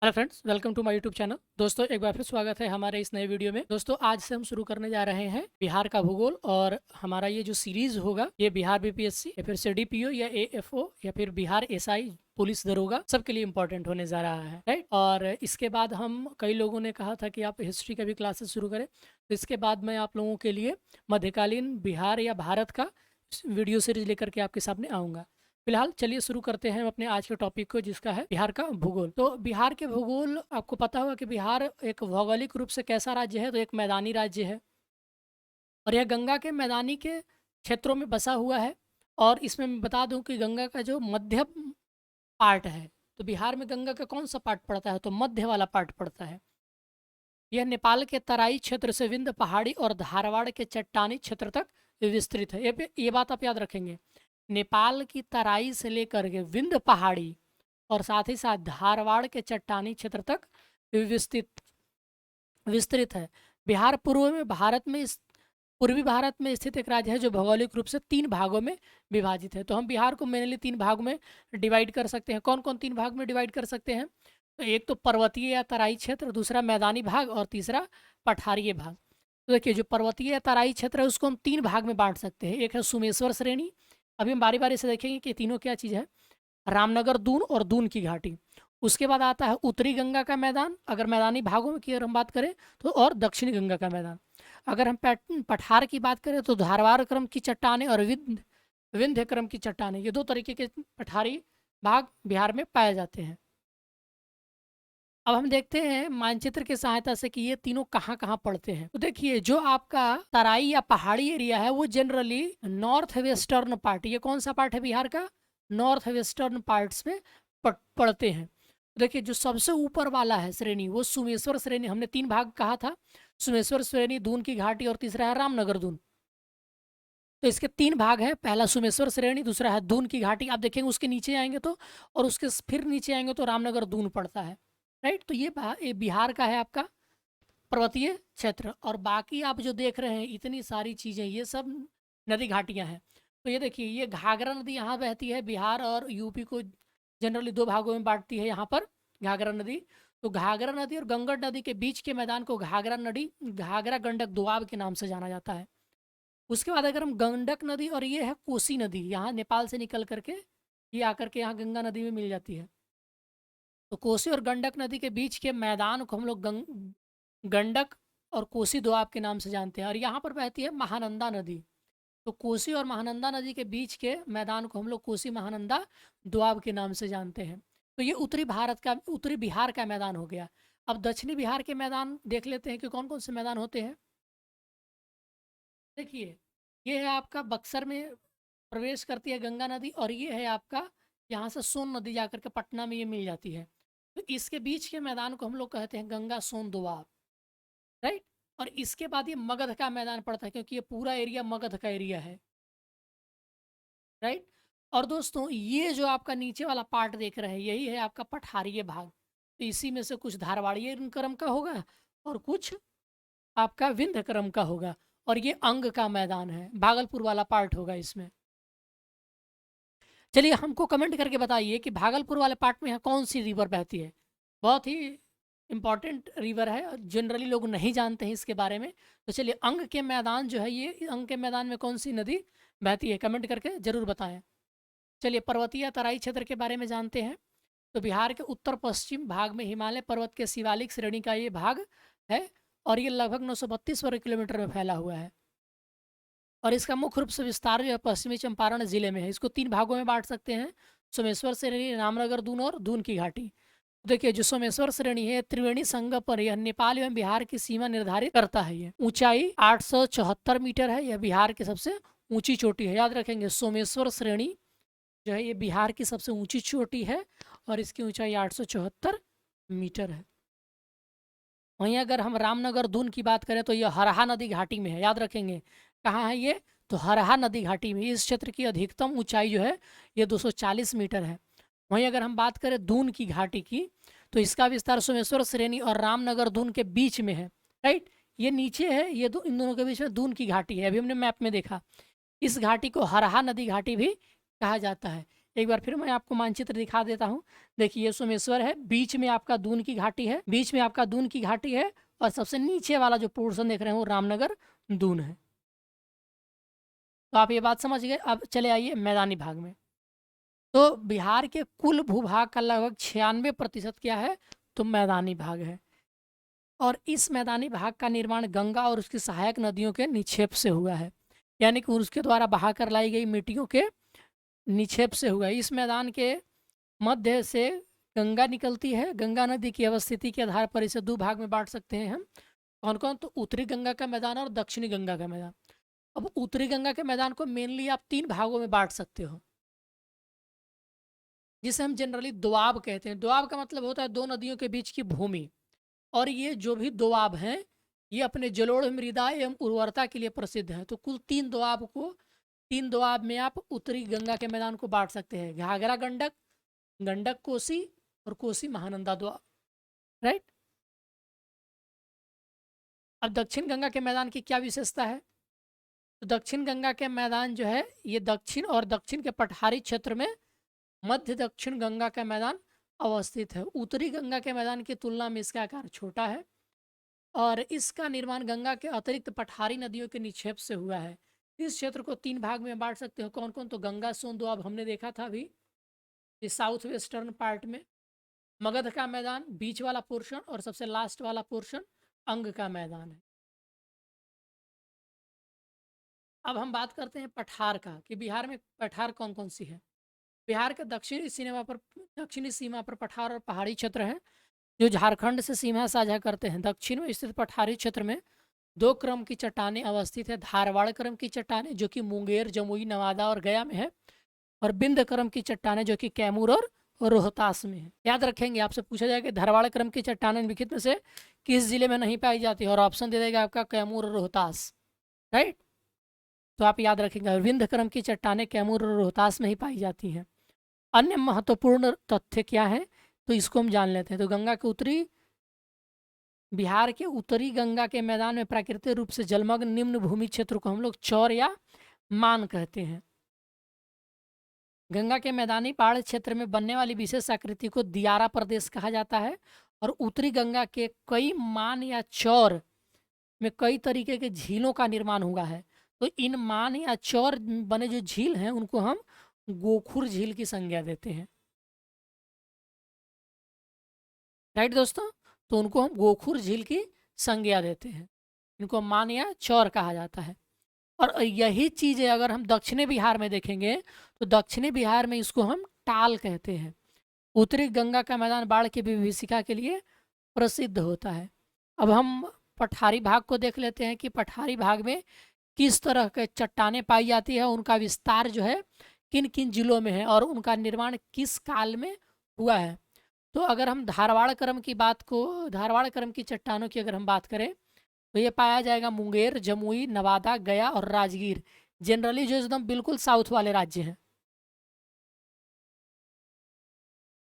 Hello friends, welcome to my YouTube channel. दोस्तों, एक बार फिर स्वागत है हमारे इस नए वीडियो में। दोस्तों, आज से हम शुरू करने जा रहे हैं बिहार का भूगोल। और हमारा ये जो सीरीज होगा ये बिहार बीपीएससी या फिर सीडीपीओ या एएफओ या फिर बिहार एसआई पुलिस दरोगा सबके लिए इंपॉर्टेंट होने जा रहा है, राइट। और इसके बाद हम कई लोगों ने कहा था कि आप हिस्ट्री का भी क्लासेस शुरू करें, तो इसके बाद मैं आप लोगों के लिए मध्यकालीन बिहार या भारत का वीडियो सीरीज लेकर के आपके सामने आऊँगा। फिलहाल चलिए शुरू करते हैं हम अपने आज के टॉपिक को, जिसका है बिहार का भूगोल। तो बिहार के भूगोल, आपको पता होगा कि बिहार एक भौगोलिक रूप से कैसा राज्य है, तो एक मैदानी राज्य है। और यह गंगा के मैदानी के क्षेत्रों में बसा हुआ है। और इसमें मैं बता दूं कि गंगा का जो मध्य पार्ट है, तो बिहार में गंगा का कौन सा पार्ट पड़ता है, तो मध्य वाला पार्ट पड़ता है। यह नेपाल के तराई क्षेत्र से विंध्य पहाड़ी और धारवाड़ के चट्टानी क्षेत्र तक विस्तृत है। ये बात आप याद रखेंगे। नेपाल की तराई से लेकर के विंध्य पहाड़ी और साथ ही साथ धारवाड़ के चट्टानी क्षेत्र तक विस्तृत विस्तृत है। बिहार पूर्वी भारत में स्थित एक राज्य है जो भौगोलिक रूप से 3 भागों में विभाजित है। तो हम बिहार को मेनली 3 भाग में डिवाइड कर सकते हैं। कौन कौन 3 भाग में डिवाइड कर सकते हैं? तो एक तो पर्वतीय या तराई क्षेत्र, दूसरा मैदानी भाग और तीसरा पठारीय भाग। तो देखिए, जो पर्वतीय या तराई क्षेत्र है उसको हम 3 भाग में बांट सकते हैं। एक है सुमेश्वर श्रेणी। अभी हम बारी बारी से देखेंगे कि तीनों क्या चीज़ है। रामनगर दून और दून की घाटी। उसके बाद आता है उत्तरी गंगा का मैदान, अगर मैदानी भागों में की अगर हम बात करें तो, और दक्षिणी गंगा का मैदान। अगर हम पठार की बात करें तो धारवाड़ क्रम की चट्टानें और विंध्य क्रम की चट्टानें, ये 2 तरीके के पठारी भाग बिहार में पाए जाते हैं। अब हम देखते हैं मानचित्र की सहायता से कि ये तीनों कहाँ कहाँ पड़ते हैं। तो देखिए, जो आपका तराई या पहाड़ी एरिया है वो जनरली नॉर्थ वेस्टर्न पार्ट, ये कौन सा पार्ट है बिहार का? नॉर्थ वेस्टर्न पार्ट्स में पड़ते हैं। तो देखिए, जो सबसे ऊपर वाला है श्रेणी वो सुमेश्वर श्रेणी, हमने 3 भाग कहा था। सुमेश्वर श्रेणी, दून की घाटी और तीसरा है रामनगर दून। तो इसके 3 भाग हैं। पहला सुमेश्वर श्रेणी, दूसरा है दून की घाटी। आप देखेंगे उसके नीचे आएंगे तो, और उसके फिर नीचे आएंगे तो रामनगर दून पड़ता है, राइट। तो ये बिहार का है आपका पर्वतीय क्षेत्र। और बाकी आप जो देख रहे हैं इतनी सारी चीज़ें, ये सब नदी घाटियां हैं। तो ये देखिए, ये घाघरा नदी यहाँ बहती है। बिहार और यूपी को जनरली 2 भागों में बांटती है यहाँ पर घाघरा नदी। तो घाघरा नदी और गंगट नदी के बीच के मैदान को घाघरा गंडक दोआब के नाम से जाना जाता है। उसके बाद अगर हम गंडक नदी, और ये है कोसी नदी, यहाँ नेपाल से निकल करके ये आकर के यहाँ गंगा नदी में मिल जाती है। तो कोसी और गंडक नदी के बीच के मैदान को हम लोग गंडक और कोसी दोआब के नाम से जानते हैं। और यहाँ पर बहती है महानंदा नदी। तो कोसी और महानंदा नदी के बीच के मैदान को हम लोग कोसी महानंदा दोआब के नाम से जानते हैं। तो ये उत्तरी बिहार का मैदान हो गया। अब दक्षिणी बिहार के मैदान देख लेते हैं कि कौन कौन से मैदान होते हैं। देखिए, ये है आपका बक्सर में प्रवेश करती है गंगा नदी, और ये है आपका यहाँ से सोन नदी जाकर के पटना में ये मिल जाती है। तो इसके बीच के मैदान को हम लोग कहते हैं गंगा सोन दोआब, राइट। और इसके बाद ये मगध का मैदान पड़ता है, क्योंकि ये पूरा एरिया मगध का एरिया है, राइट। और दोस्तों, ये जो आपका नीचे वाला पार्ट देख रहे हैं यही है आपका पठारीय भाग। तो इसी में से कुछ धारवाड़ीय क्रम का होगा और कुछ आपका विंध्य क्रम का होगा। और ये अंग का मैदान है, भागलपुर वाला पार्ट होगा इसमें। चलिए, हमको कमेंट करके बताइए कि भागलपुर वाले पार्ट में यहाँ कौन सी रिवर बहती है। बहुत ही इम्पॉर्टेंट रिवर है और जनरली लोग नहीं जानते हैं इसके बारे में। तो चलिए, अंग के मैदान जो है, ये अंग के मैदान में कौन सी नदी बहती है, कमेंट करके ज़रूर बताएं। चलिए, पर्वतीय तराई क्षेत्र के बारे में जानते हैं। तो बिहार के उत्तर पश्चिम भाग में हिमालय पर्वत के शिवालिक श्रेणी का ये भाग है, और ये लगभग 932 वर्ग किलोमीटर में फैला हुआ है। और इसका मुख्य रूप से विस्तार जो है पश्चिमी चंपारण जिले में है। इसको 3 भागों में बांट सकते हैं: सोमेश्वर श्रेणी, रामनगर दून और दून की घाटी। देखिए, जो सोमेश्वर श्रेणी है त्रिवेणी संगम पर, यह नेपाल एवं बिहार की सीमा निर्धारित करता है। ये ऊंचाई 874 मीटर है। यह बिहार की सबसे ऊंची चोटी है। याद रखेंगे, सोमेश्वर श्रेणी जो है ये बिहार की सबसे ऊंची चोटी है और इसकी ऊंचाई 874 मीटर है। वहीं अगर हम रामनगर दून की बात करें तो यह हरहा नदी घाटी में है। याद रखेंगे, कहाँ है ये? तो हरहा नदी घाटी में। इस क्षेत्र की अधिकतम ऊंचाई जो है ये 240 मीटर है। वहीं अगर हम बात करें दून की घाटी की, तो इसका विस्तार सोमेश्वर श्रेणी और रामनगर दून के बीच में है, राइट। ये नीचे है, ये इन दोनों के बीच में दून की घाटी है। अभी हमने मैप में देखा। इस घाटी को हरहा नदी घाटी भी कहा जाता है। एक बार फिर मैं आपको मानचित्र दिखा देता हूँ। देखिए, ये सोमेश्वर है, बीच में आपका दून की घाटी है, बीच में आपका दून की घाटी है, और सबसे नीचे वाला जो पोर्शन देख रहे हैं वो रामनगर दून है। तो आप ये बात समझ गए। अब चले आइए मैदानी भाग में। तो बिहार के कुल भूभाग का लगभग 96% क्या है, तो मैदानी भाग है। और इस मैदानी भाग का निर्माण गंगा और उसकी सहायक नदियों के निक्षेप से हुआ है, यानी कि उसके द्वारा बहाकर लाई गई मिट्टियों के निक्षेप से हुआ है। इस मैदान के मध्य से गंगा निकलती है। गंगा नदी की अवस्थिति के आधार पर इसे दो भाग में बांट सकते हैं हम। कौन कौन, तो उत्तरी गंगा का मैदान और दक्षिणी गंगा का मैदान। अब उत्तरी गंगा के मैदान को मेनली आप तीन भागों में बांट सकते हो, जिसे हम जनरली दोआब कहते हैं। दोआब का मतलब होता है दो नदियों के बीच की भूमि। और ये जो भी दोआब हैं, ये अपने जलोढ़ मृदा एवं उर्वरता के लिए प्रसिद्ध है। तो कुल तीन दोआब में आप उत्तरी गंगा के मैदान को बांट सकते हैं: घाघरा गंडक, गंडक कोसी, और कोसी महानंदा दोआब। राइट। अब दक्षिण गंगा के मैदान की क्या विशेषता है, तो दक्षिण गंगा के मैदान जो है, ये दक्षिण और दक्षिण के पठारी क्षेत्र में मध्य दक्षिण गंगा का मैदान अवस्थित है। उत्तरी गंगा के मैदान की तुलना में इसका आकार छोटा है, और इसका निर्माण गंगा के अतिरिक्त पठारी नदियों के निक्षेप से हुआ है। इस क्षेत्र को तीन भाग में बांट सकते हो। कौन कौन, तो गंगा सोन दोआब हमने देखा था अभी, इस साउथ वेस्टर्न पार्ट में। मगध का मैदान बीच वाला पोर्शन, और सबसे लास्ट वाला पोर्शन अंग का मैदान है। अब हम बात करते हैं पठार का, कि बिहार में पठार कौन कौन सी है। बिहार के दक्षिणी सीमा पर पठार और पहाड़ी क्षेत्र हैं, जो झारखंड से सीमा साझा करते हैं। दक्षिण में स्थित पठारी क्षेत्र में दो क्रम की चट्टानें अवस्थित है: धारवाड़ क्रम की चट्टानें जो कि मुंगेर, जमुई, नवादा और गया में है, और बिंद क्रम की चट्टानें जो कि कैमूर और रोहतास में है। याद रखेंगे, आपसे पूछा जाएगा धारवाड़ क्रम की चट्टानें निम्नलिखित में से किस जिले में नहीं पाई जाती है, और ऑप्शन दे देगा आपका कैमूर और रोहतास। राइट। तो आप याद रखेंगे, विंध्य क्रम की चट्टानें कैमूर और रोहतास में ही पाई जाती हैं। अन्य महत्वपूर्ण तथ्य क्या है, तो इसको हम जान लेते हैं। तो बिहार के उत्तरी गंगा के मैदान में प्राकृतिक रूप से जलमग्न निम्न भूमि क्षेत्र को हम लोग चौर या मान कहते हैं। गंगा के मैदानी पहाड़ क्षेत्र में बनने वाली विशेष आकृति को दियारा प्रदेश कहा जाता है, और उत्तरी गंगा के कई मान या चौर में कई तरीके के झीलों का निर्माण हुआ है। तो इन मान या चौर बने जो झील हैं, उनको हम गोखुर झील की संज्ञा देते हैं। राइट दोस्तों, तो उनको हम गोखुर झील की संज्ञा देते हैं। इनको मान या चौर कहा जाता है। और यही चीज़ें अगर हम दक्षिणी बिहार में देखेंगे, तो दक्षिणी बिहार में इसको हम टाल कहते हैं। उत्तरी गंगा का मैदान बाढ़ की विभीषिका के लिए प्रसिद्ध होता है। अब हम पठारी भाग को देख लेते हैं कि पठारी भाग में किस तरह के चट्टानें पाई जाती है, उनका विस्तार जो है किन किन जिलों में है, और उनका निर्माण किस काल में हुआ है। तो अगर हम धारवाड़ क्रम की चट्टानों की अगर हम बात करें, तो ये पाया जाएगा मुंगेर, जमुई, नवादा, गया और राजगीर। जनरली जो एकदम बिल्कुल साउथ वाले राज्य हैं,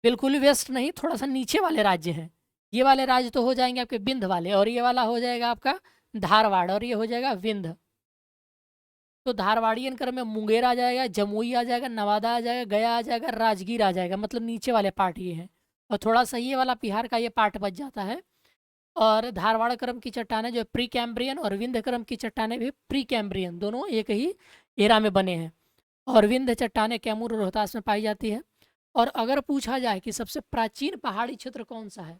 बिल्कुल ही वेस्ट नहीं, थोड़ा सा नीचे वाले राज्य हैं। ये वाले राज्य तो हो जाएंगे आपके विंध्य वाले, और ये वाला हो जाएगा आपका धारवाड़, और ये हो जाएगा विंध्य। तो धारवाड़ियन क्रम में मुंगेर आ जाएगा, जमुई आ जाएगा, नवादा आ जाएगा, गया आ जाएगा, राजगीर आ जाएगा। मतलब नीचे वाले पार्ट ये हैं, और थोड़ा सा ये वाला बिहार का ये पार्ट बच जाता है। और धारवाड़ क्रम की चट्टानें जो प्री कैम्ब्रियन, और विंध्य क्रम की चट्टानें भी प्री कैम्ब्रियन, दोनों एक ही एरा में बने हैं। और विंध्य चट्टानें कैमूर और रोहतास में पाई जाती है। और अगर पूछा जाए कि सबसे प्राचीन पहाड़ी क्षेत्र कौन सा है,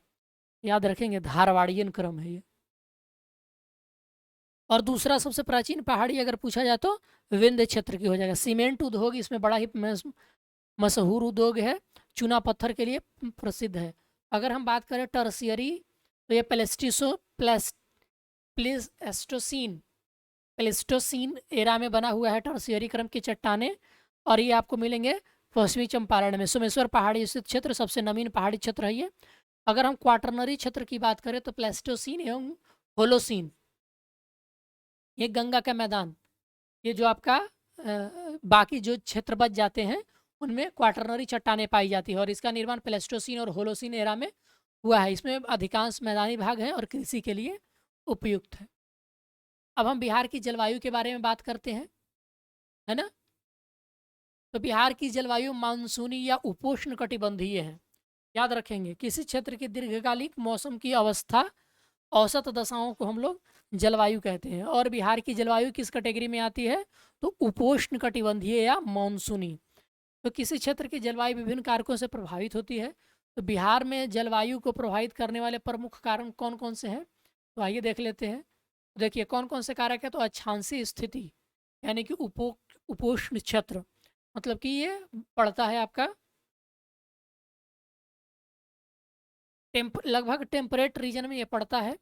याद रखेंगे धारवाड़ियन क्रम है ये। और दूसरा सबसे प्राचीन पहाड़ी अगर पूछा जाए तो विंध्य क्षेत्र की हो जाएगा। सीमेंट उद्योग इसमें बड़ा ही मशहूर उद्योग है, चूना पत्थर के लिए प्रसिद्ध है। अगर हम बात करें टर्सियरी, तो ये प्लेस्टोसीन एरा में बना हुआ है टर्सियरी क्रम की चट्टानें, और ये आपको मिलेंगे पश्चिमी चंपारण में। सोमेश्वर पहाड़ी स्थित क्षेत्र सबसे नवीन पहाड़ी क्षेत्र है ये। अगर हम क्वाटरनरी क्षेत्र की बात करें, तो प्लेस्टोसीन एवं होलोसीन, ये गंगा का मैदान, ये जो आपका बाकी जो क्षेत्र बच जाते हैं, उनमें क्वाटरनरी चट्टानें पाई जाती है, और इसका निर्माण प्लेस्टोसीन और होलोसीन एरा में हुआ है। इसमें अधिकांश मैदानी भाग है और कृषि के लिए उपयुक्त है। अब हम बिहार की जलवायु के बारे में बात करते हैं, है ना। तो बिहार की जलवायु मानसूनी या उपोष्ण कटिबंधीय है। याद रखेंगे, किसी क्षेत्र की दीर्घकालिक मौसम की अवस्था, औसत दशाओं को हम लोग जलवायु कहते हैं। और बिहार की जलवायु किस कैटेगरी में आती है? तो उपोष्ण कटिबंधीय या मानसूनी। तो किसी क्षेत्र की जलवायु विभिन्न कारकों से प्रभावित होती है। तो बिहार में जलवायु को प्रभावित करने वाले प्रमुख कारण कौन कौन से हैं? तो आइए देख लेते हैं। देखिए कौन कौन से कारक है। तो अक्षांशीय स्थिति, यानी कि उपोष्ण क्षेत्र, मतलब कि ये पड़ता है आपका लगभग टेम्परेट रीजन में ये पड़ता है।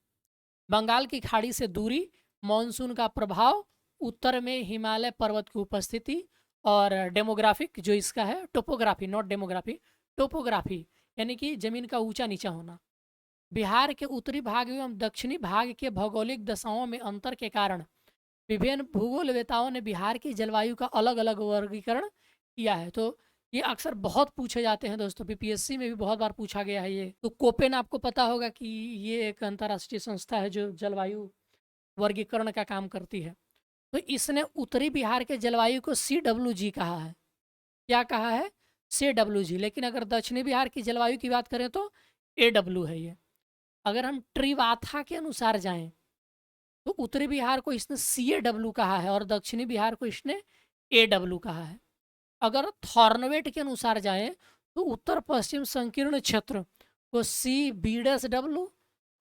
बंगाल की खाड़ी से दूरी, मानसून का प्रभाव, उत्तर में हिमालय पर्वत की उपस्थिति, और डेमोग्राफिक जो इसका है, टोपोग्राफी, नॉट डेमोग्राफी, टोपोग्राफी यानी कि जमीन का ऊंचा नीचा होना। बिहार के उत्तरी भाग एवं दक्षिणी भाग के भौगोलिक दशाओं में अंतर के कारण विभिन्न भूगोलवेताओं ने बिहार की जलवायु का अलग अलग वर्गीकरण किया है। तो ये अक्सर बहुत पूछे जाते हैं दोस्तों, बीपीएससी में भी बहुत बार पूछा गया है ये। तो कोपेन आपको पता होगा कि ये एक अंतर्राष्ट्रीय संस्था है जो जलवायु वर्गीकरण का काम करती है। तो इसने उत्तरी बिहार के जलवायु को CWG कहा है। क्या कहा है? CWG। लेकिन अगर दक्षिणी बिहार की जलवायु की बात करें तो AW है ये। अगर हम ट्रिवाथा के अनुसार जाएं तो उत्तरी बिहार को इसने CAW कहा है और दक्षिणी बिहार को इसने AW कहा है। अगर थॉर्नवेट के अनुसार जाएं तो उत्तर पश्चिम संकीर्ण क्षेत्र को CB-W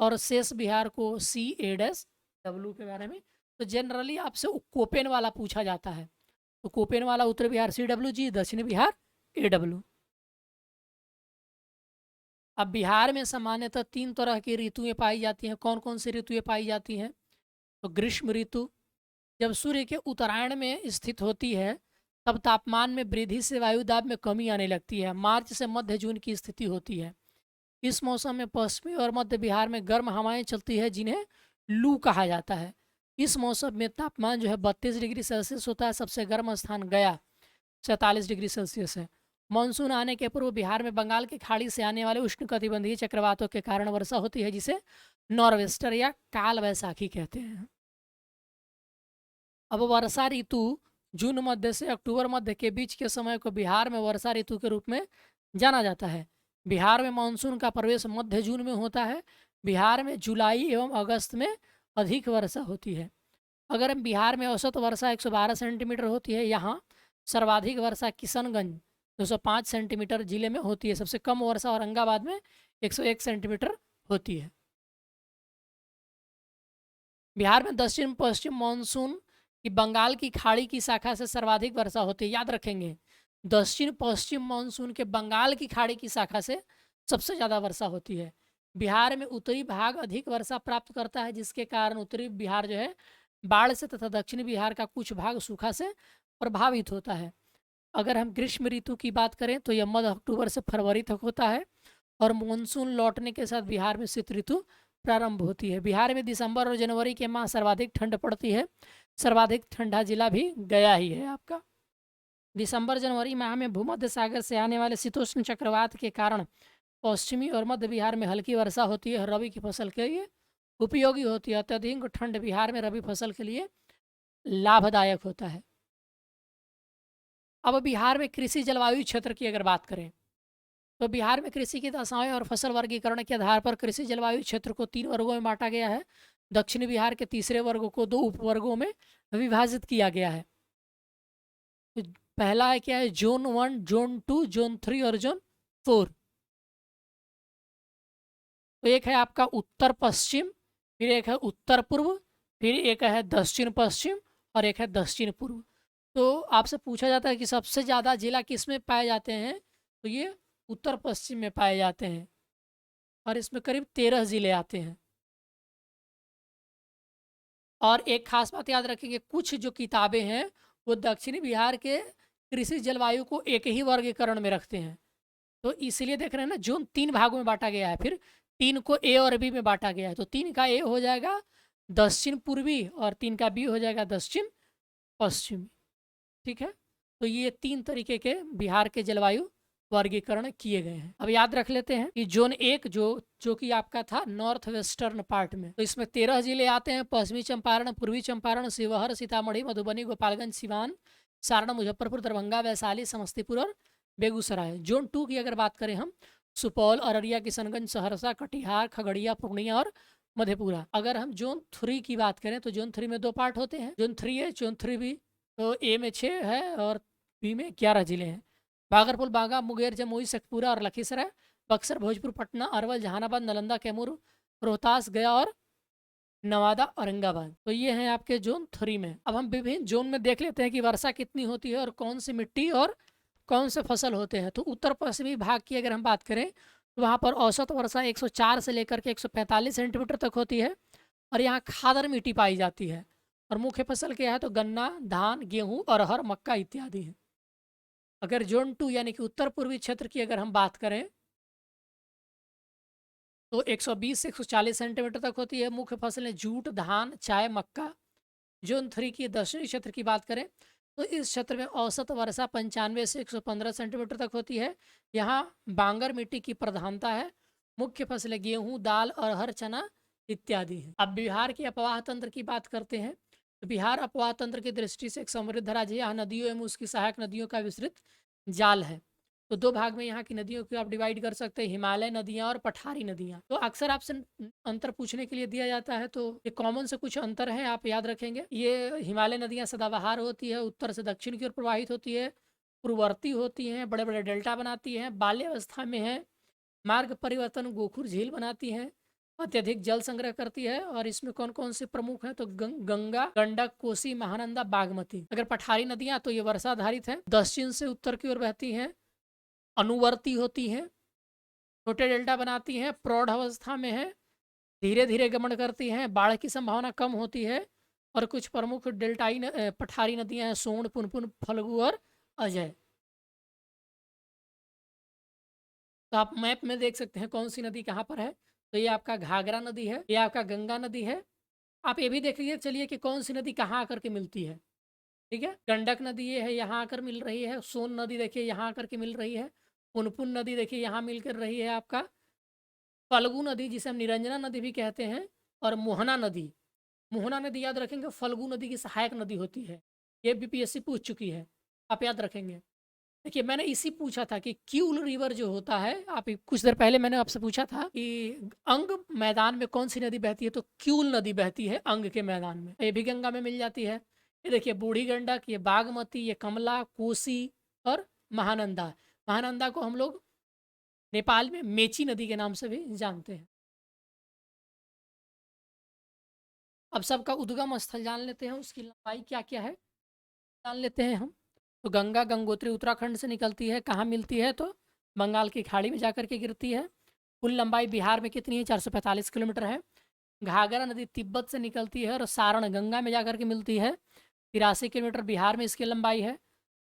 और शेष बिहार को CA-W के बारे में। तो जनरली आपसे कोपेन वाला पूछा जाता है। तो कोपेन वाला उत्तर बिहार CWG, दक्षिण बिहार AW। अब बिहार में सामान्यतः 3 तरह की ऋतुएं पाई जाती हैं। कौन कौन सी ऋतुएं पाई जाती हैं? तो ग्रीष्म ऋतु जब सूर्य के उत्तरायण में स्थित होती है तब तापमान में वृद्धि से वायुदाब में कमी आने लगती है। मार्च से मध्य जून की स्थिति होती है। इस मौसम में पश्चिमी और मध्य बिहार में गर्म हवाएं चलती है जिन्हें लू कहा जाता है। इस मौसम में तापमान जो है 32 डिग्री सेल्सियस होता है। सबसे गर्म स्थान गया 47 डिग्री सेल्सियस है। मानसून आने के पूर्व बिहार में बंगाल की खाड़ी से आने वाले उष्णकटिबंधीय चक्रवातों के कारण वर्षा होती है जिसे नॉर्वेस्टर या काल वैसाखी कहते हैं। अब वर्षा ऋतु जून मध्य से अक्टूबर मध्य के बीच के समय को बिहार में वर्षा ऋतु के रूप में जाना जाता है। बिहार में मानसून का प्रवेश मध्य जून में होता है। बिहार में जुलाई एवं अगस्त में अधिक वर्षा होती है। अगर हम बिहार में औसत वर्षा 112 सेंटीमीटर होती है। यहाँ सर्वाधिक वर्षा किशनगंज 205 सेंटीमीटर जिले में होती है। सबसे कम वर्षा औरंगाबाद में 101 सेंटीमीटर होती है। बिहार में दक्षिण पश्चिम मानसून की बंगाल की खाड़ी की शाखा से सर्वाधिक वर्षा होती है। याद रखेंगे, दक्षिण पश्चिम मानसून के बंगाल की खाड़ी की शाखा से सबसे ज़्यादा वर्षा होती है। बिहार में उत्तरी भाग अधिक वर्षा प्राप्त करता है जिसके कारण उत्तरी बिहार जो है बाढ़ से तथा दक्षिणी बिहार का कुछ भाग सूखा से प्रभावित होता है। अगर हम ग्रीष्म ऋतु की बात करें तो यह मध्य अक्टूबर से फरवरी तक होता है और मानसून लौटने के साथ बिहार में शीत ऋतु प्रारंभ होती है। बिहार में दिसंबर और जनवरी के माह सर्वाधिक ठंड पड़ती है। सर्वाधिक ठंडा जिला भी गया ही है आपका। दिसंबर जनवरी माह में भूमध्य सागर से आने वाले शीतोष्ण चक्रवात के कारण पश्चिमी और मध्य बिहार में हल्की वर्षा होती है। रबी की फसल के लिए उपयोगी होती है। अत्यधिक ठंड बिहार में रबी फसल के लिए लाभदायक होता है। अब बिहार में कृषि जलवायु क्षेत्र की अगर बात करें तो बिहार में कृषि की दशाएं और फसल वर्गीकरण के आधार पर कृषि जलवायु क्षेत्र को 3 वर्गों में बांटा गया है। दक्षिणी बिहार के तीसरे वर्ग को 2 उपवर्गों में विभाजित किया गया है। तो पहला है क्या है? जोन 1, जोन 2, जोन 3 और जोन 4। तो एक है आपका उत्तर पश्चिम, फिर एक है उत्तर पूर्व, फिर एक है दक्षिण पश्चिम और एक है दक्षिण पूर्व। तो आपसे पूछा जाता है कि सबसे ज़्यादा जिला किस में पाए जाते हैं? तो ये उत्तर पश्चिम में पाए जाते हैं और इसमें करीब 13 जिले आते हैं। और एक खास बात याद रखेंगे, कुछ जो किताबें हैं वो दक्षिणी बिहार के कृषि जलवायु को एक ही वर्गीकरण में रखते हैं। तो इसलिए देख रहे हैं ना, जोन 3 भागों में बांटा गया है, फिर 3 को ए और बी में बांटा गया है। तो 3 का ए हो जाएगा दक्षिण पूर्वी और 3 का बी हो जाएगा दक्षिण पश्चिमी। ठीक है, तो ये 3 तरीके के बिहार के जलवायु वर्गीकरण किए गए हैं। अब याद रख लेते हैं कि जोन 1 जो कि आपका था नॉर्थ वेस्टर्न पार्ट में, तो इसमें 13 जिले आते हैं। पश्चिमी चंपारण, पूर्वी चंपारण, शिवहर, सीतामढ़ी, मधुबनी, गोपालगंज, सिवान, सारण, मुजफ्फरपुर, दरभंगा, वैशाली, समस्तीपुर और बेगूसराय। जोन 2 की अगर बात करें हम, सुपौल, अररिया, किशनगंज, सहरसा, कटिहार, खगड़िया, पूर्णिया और मधेपुरा। अगर हम जोन 3 की बात करें तो जोन 3 में 2 पार्ट होते हैं, जोन 3 है, जोन 3 भी। तो ए में 6 है और बी में 11 जिले हैं। भागलपुर, बांका, मुंगेर, जमुई, शेखपुरा और लखीसराय, बक्सर, भोजपुर, पटना, अरवल, जहानाबाद, नालंदा, कैमूर, रोहतास, गया और नवादा, औरंगाबाद। तो ये हैं आपके जोन 3 में। अब हम विभिन्न जोन में देख लेते हैं कि वर्षा कितनी होती है और कौन सी मिट्टी और कौन से फसल होते हैं। तो उत्तर पश्चिमी भाग की अगर हम बात करें तो वहाँ पर औसत वर्षा 104 से लेकर के 145 सेंटीमीटर तक होती है और यहाँ खादर मिट्टी पाई जाती है। और मुख्य फसल क्या है तो गन्ना, धान, गेहूँ, अरहर, मक्का इत्यादि है। अगर जोन 2 यानी कि उत्तर पूर्वी क्षेत्र की अगर हम बात करें तो 120 से 140 सेंटीमीटर तक होती है। मुख्य फसलें जूट, धान, चाय, मक्का। जोन 3 की दक्षिणी क्षेत्र की बात करें तो इस क्षेत्र में औसत वर्षा 95 से 115 सेंटीमीटर तक होती है। यहाँ बांगर मिट्टी की प्रधानता है। मुख्य फसलें गेहूँ, दाल, अरहर, चना इत्यादि है। अब बिहार के अपवाह तंत्र की बात करते हैं तो बिहार अपवाह तंत्र की दृष्टि से एक समृद्ध राज्य है। यहाँ नदियों एवं उसकी सहायक नदियों का विस्तृत जाल है। तो 2 भाग में यहाँ की नदियों को आप डिवाइड कर सकते हैं, हिमालय नदियाँ और पठारी नदियाँ। तो अक्सर आपसे अंतर पूछने के लिए दिया जाता है, तो ये कॉमन से कुछ अंतर है, आप याद रखेंगे। ये हिमालय नदियाँ सदाबहार होती है, उत्तर से दक्षिण की ओर प्रवाहित होती है, पूर्ववर्ती होती हैं, बड़े बड़े डेल्टा बनाती हैं, बाल्यावस्था में है, मार्ग परिवर्तन गोखुर झील बनाती हैं, अत्यधिक जल संग्रह करती है। और इसमें कौन कौन से प्रमुख हैं तो गंगा, गंडक, कोसी, महानंदा, बागमती। अगर पठारी नदियाँ तो ये वर्षा आधारित है, दक्षिण से उत्तर की ओर बहती हैं, अनुवर्ती होती हैं, छोटे डेल्टा बनाती हैं, प्रौढ़ अवस्था में है, धीरे धीरे गमन करती हैं, बाढ़ की संभावना कम होती है। और कुछ प्रमुख डेल्टाई पठारी नदियां हैं, सोन, पुनपुन, फल्गु और अजय। तो आप मैप में देख सकते हैं कौन सी नदी कहाँ पर है। तो ये आपका घाघरा नदी है, ये आपका गंगा नदी है। आप ये भी देख लीजिए चलिए कि कौन सी नदी कहाँ आकर के मिलती है। ठीक है, गंडक नदी ये है, यहाँ आकर मिल रही है। सोन नदी देखिए यहाँ आकर के मिल रही है। पुनपुन नदी देखिए यहाँ मिलकर रही है आपका। फल्गु नदी जिसे हम निरंजना नदी भी कहते हैं, और मोहना नदी। मोहना नदी याद रखेंगे फल्गु नदी की सहायक नदी होती है। ये बीपीएससी पूछ चुकी है, आप याद रखेंगे। देखिए मैंने इसी पूछा था कि क्यूल रिवर जो होता है, आप कुछ देर पहले मैंने आपसे पूछा था कि अंग मैदान में कौन सी नदी बहती है, तो क्यूल नदी बहती है अंग के मैदान में। ये भी गंगा में मिल जाती है। ये देखिए बूढ़ी गंडक, ये बागमती, ये कमला, कोसी और महानंदा। महानंदा को हम लोग नेपाल में मेची नदी के नाम से भी जानते हैं। अब सबका उद्गम स्थल जान लेते हैं, उसकी लंबाई क्या क्या है जान लेते हैं हम। तो गंगा गंगोत्री उत्तराखंड से निकलती है, कहाँ मिलती है तो बंगाल की खाड़ी में जाकर के गिरती है। कुल लंबाई बिहार में कितनी है 445 किलोमीटर है। घाघरा नदी तिब्बत से निकलती है और सारण गंगा में जाकर के मिलती है, 83 किलोमीटर बिहार में इसकी लंबाई है।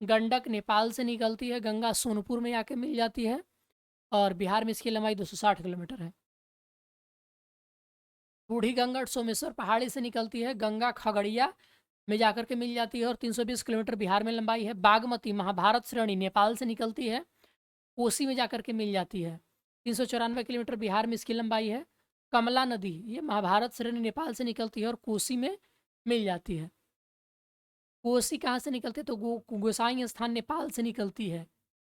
गंडक नेपाल से निकलती है, गंगा सोनपुर में आके मिल जाती है और बिहार में इसकी लंबाई 260 किलोमीटर है। बूढ़ी गंगा सोमेश्वर पहाड़ी से निकलती है, गंगा खगड़िया में जाकर के मिल जाती है और 320 किलोमीटर बिहार में लंबाई है। बागमती महाभारत श्रेणी नेपाल से निकलती है, कोसी में जाकर के मिल जाती है, 394 किलोमीटर बिहार में इसकी लंबाई है। कमला नदी ये महाभारत श्रेणी नेपाल से निकलती है और कोसी में मिल जाती है। कोसी कहाँ से निकलती है तो गोसाई स्थान नेपाल से निकलती है।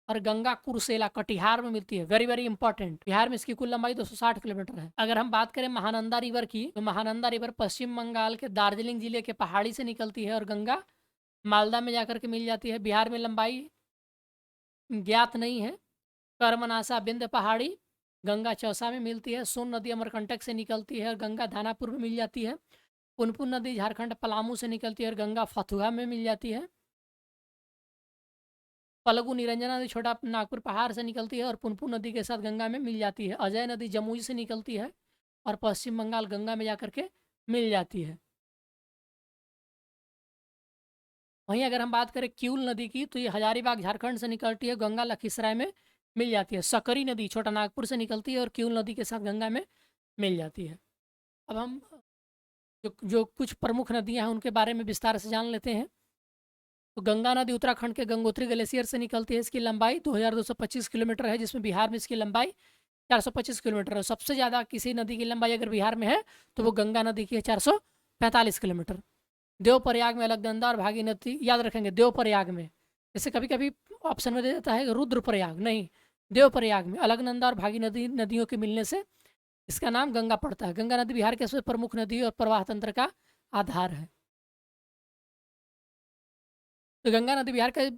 और गंगा कुर्सेला कटिहार में मिलती है, वेरी वेरी इंपॉर्टेंट। बिहार में इसकी कुल लंबाई 260 किलोमीटर है। अगर हम बात करें महानंदा रिवर की तो महानंदा रिवर पश्चिम बंगाल के दार्जिलिंग जिले के पहाड़ी से निकलती है और गंगा मालदा में जाकर के मिल जाती है। बिहार में लंबाई ज्ञात नहीं है। कर्मनासा बिंद पहाड़ी गंगा चौसा में मिलती है। सोन नदी अमरकंटक से निकलती है और गंगा दानापुर में मिल जाती है। पुनपुन नदी झारखंड पलामू से निकलती है और गंगा फतुहा में मिल जाती है। फल्गु निरंजना नदी छोटा नागपुर पहाड़ से निकलती है और पुनपुन नदी के साथ गंगा में मिल जाती है। अजय नदी जमुई से निकलती है और पश्चिम बंगाल गंगा में जाकर के मिल जाती है। वहीं अगर हम बात करें क्यूल नदी की तो ये हजारीबाग झारखंड से निकलती है, गंगा लखीसराय में मिल जाती है। सकरी नदी छोटा नागपुर से निकलती है और क्यूल नदी के साथ गंगा में मिल जाती है। अब हम जो कुछ प्रमुख नदियां हैं उनके बारे में विस्तार से जान लेते हैं। तो गंगा नदी उत्तराखंड के गंगोत्री ग्लेशियर से निकलती है, इसकी लंबाई 2225 किलोमीटर है, जिसमें बिहार में इसकी लंबाई 425 किलोमीटर है। सबसे ज़्यादा किसी नदी की लंबाई अगर बिहार में है तो वो गंगा नदी की है 445 किलोमीटर। देवप्रयाग में अलकनंदा और भागीरथी याद रखेंगे, देवप्रयाग में। जैसे कभी कभी ऑप्शन में दे देता है रुद्रप्रयाग, नहीं, देवप्रयाग में अलकनंदा और भागीरथी नदियों के मिलने से इसका नाम गंगा पड़ता है। गंगा नदी बिहार के सबसे प्रमुख नदी और प्रवाह तंत्र का आधार है। तो गंगा नदी बिहार के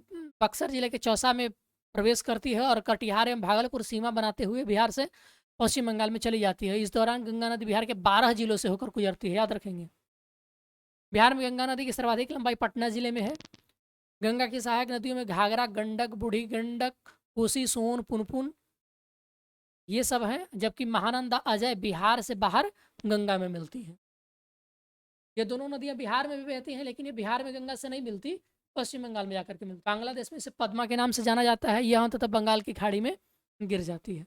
बक्सर जिले के चौसा में प्रवेश करती है और कटिहार एवं भागलपुर सीमा बनाते हुए बिहार से पश्चिम बंगाल में चली जाती है। इस दौरान गंगा नदी बिहार के 12 जिलों से होकर गुजरती है, याद रखेंगे। बिहार में गंगा नदी की सर्वाधिक लंबाई पटना जिले में है। गंगा की सहायक नदियों में घाघरा, गंडक, बूढ़ी गंडक, कोसी, सोन, पुनपुन ये सब हैं, जबकि महानंदा, अजय बिहार से बाहर गंगा में मिलती है। ये दोनों नदियां बिहार में भी बहती हैं, लेकिन ये बिहार में गंगा से नहीं मिलती, पश्चिम बंगाल में जाकर के मिलती। बांग्लादेश में इसे पद्मा के नाम से जाना जाता है। यह अंततः बंगाल की खाड़ी में गिर जाती है।